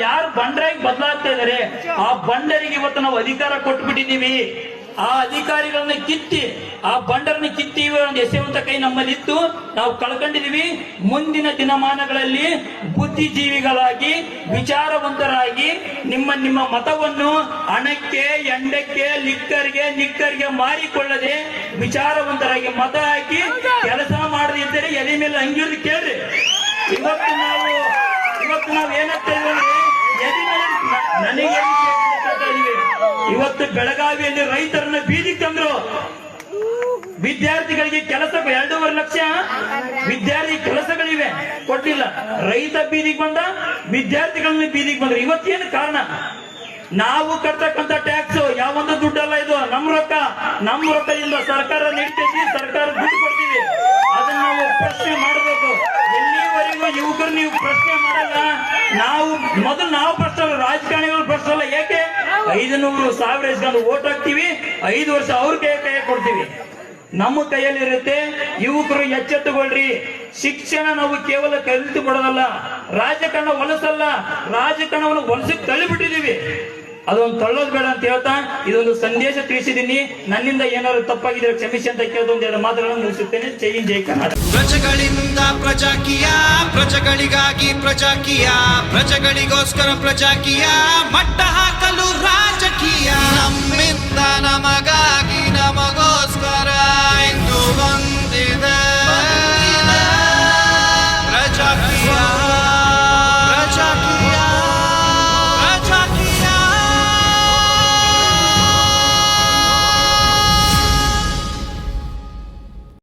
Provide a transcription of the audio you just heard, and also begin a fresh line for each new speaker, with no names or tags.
ಯಾರು ಬಂಡರಾಗಿ ಬದಲಾಗ್ತಾ ಇದಾರೆ ಆ ಬಂಡರಿಗೆ ಇವತ್ತು ನಾವು ಅಧಿಕಾರ ಕೊಟ್ಬಿಟ್ಟಿದೀವಿ. ಆ ಅಧಿಕಾರಿಗಳನ್ನ ಕಿತ್ತಿ ಆ ಬಂಡರನ್ನ ಕಿತ್ತಿ ಒಂದು ಎಸೆಯುವಂತ ಕೈ ನಮ್ಮಲ್ಲಿತ್ತು, ನಾವು ಕಳ್ಕೊಂಡಿದೀವಿ. ಮುಂದಿನ ದಿನಮಾನಗಳಲ್ಲಿ ಬುದ್ಧಿಜೀವಿಗಳಾಗಿ ವಿಚಾರವಂತರಾಗಿ ನಿಮ್ಮ ಮತವನ್ನು ಹಣಕ್ಕೆ, ಎಂಡಕ್ಕೆ, ನಿಕ್ಕರ್ಗೆ ಮಾರಿಕೊಳ್ಳದೆ ವಿಚಾರವಂತರಾಗಿ ಮತ ಹಾಕಿ ಕೆಲಸ ಮಾಡದಿದ್ದರೆ ಎದೆ ಮೇಲೆ ಹಂಗಿರ್ದು ಕೇಳ್ರಿ. ಇವತ್ತು ನಾವು ಏನಂತ ನನಗೆ ಇವತ್ತು ಬೆಳಗಾವಿಯಲ್ಲಿ ರೈತರನ್ನ ಬೀದಿಗೆ ತಂದ್ರು. ವಿದ್ಯಾರ್ಥಿಗಳಿಗೆ ಕೆಲಸ 2.5 ಲಕ್ಷ ವಿದ್ಯಾರ್ಥಿ ಕೆಲಸಗಳಿವೆ, ಕೊಟ್ಟಿಲ್ಲ. ರೈತ ಬೀದಿಗೆ ಬಂದ, ವಿದ್ಯಾರ್ಥಿಗಳನ್ನ ಬೀದಿಗೆ ಬಂದ್ರು. ಇವತ್ತೇನು ಕಾರಣ? ನಾವು ಕಟ್ತಕ್ಕಂತ ಟ್ಯಾಕ್ಸ್ ಯಾವೊಂದು ದುಡ್ಡಲ್ಲ, ಇದು ನಮ್ಮ ರೊಕ್ಕದಿಂದ ಸರ್ಕಾರ ನೀಡ್ತೈತಿ, ಸರ್ಕಾರ ದುಡ್ಡು ಕೊಡ್ತೀವಿ. ಅದನ್ನ ನಾವು ಪ್ರಶ್ನೆ ಮಾಡಬೇಕು. ಎಲ್ಲಿವರೆಗೂ ಯುವಕರು ನೀವು ಪ್ರಶ್ನೆ ಮಾಡಲ್ಲ, ನಾವು ಪ್ರಶ್ನೆ, ರಾಜಕಾರಣಿಗಳು ಪ್ರಶ್ನೆ ಅಲ್ಲ. ಏಕೆ 500,000 ಇಸ್ಕೊಂಡು ಓಟ್ ಹಾಕ್ತಿವಿ, 5 ವರ್ಷ ಅವ್ರ ಕೈ ಕೊಡ್ತೀವಿ. ನಮ್ಮ ಕೈಯಲ್ಲಿರುತ್ತೆ. ಯುವಕರು ಎಚ್ಚೆತ್ತುಕೊಳ್ರಿ. ಶಿಕ್ಷಣ ನಾವು ಕೇವಲ ಕಲಿತು ಕೊಡೋದಲ್ಲ, ರಾಜಕಾರಣ ಹೊಲಸಲ್ಲ, ರಾಜಕಾರಣವನ್ನು ಹೊಲಸಕ್ಕೆ ತಳ್ಳಿಬಿಟ್ಟಿದೀವಿ. ಅದೊಂದು ತಳ್ಳೋದು ಬೇಡ ಅಂತ ಹೇಳ್ತಾ ಇದೊಂದು ಸಂದೇಶ ತಿಳಿಸಿದ್ದೀನಿ. ನನ್ನಿಂದ ಏನಾದ್ರು ತಪ್ಪಾಗಿದ್ರೆ ಕ್ಷಮಿಸಿ ಅಂತ ಕೇಳಿದ ಒಂದೆರಡು ಮಾತುಗಳನ್ನು ಮುಗಿಸುತ್ತೇನೆ. ಜೈ ಹಿಂದ್, ಜೈ ಕರ್ನಾಟಕ.
ಪ್ರಜೆಗಳಿಂದ ಪ್ರಜಾಕೀಯ, ಪ್ರಜೆಗಳಿಗಾಗಿ ಪ್ರಜಾಕೀಯ, ಪ್ರಜೆಗಳಿಗೋಸ್ಕರ ಪ್ರಜಾಕೀಯ, ಮಟ್ಟ ಹಾಕಲು ರಾಜಕೀಯ. ನಮ್ಮಿಂದ ನಮಗಾಗಿ ನಮಗೋಸ್ಕರ ಎಂದು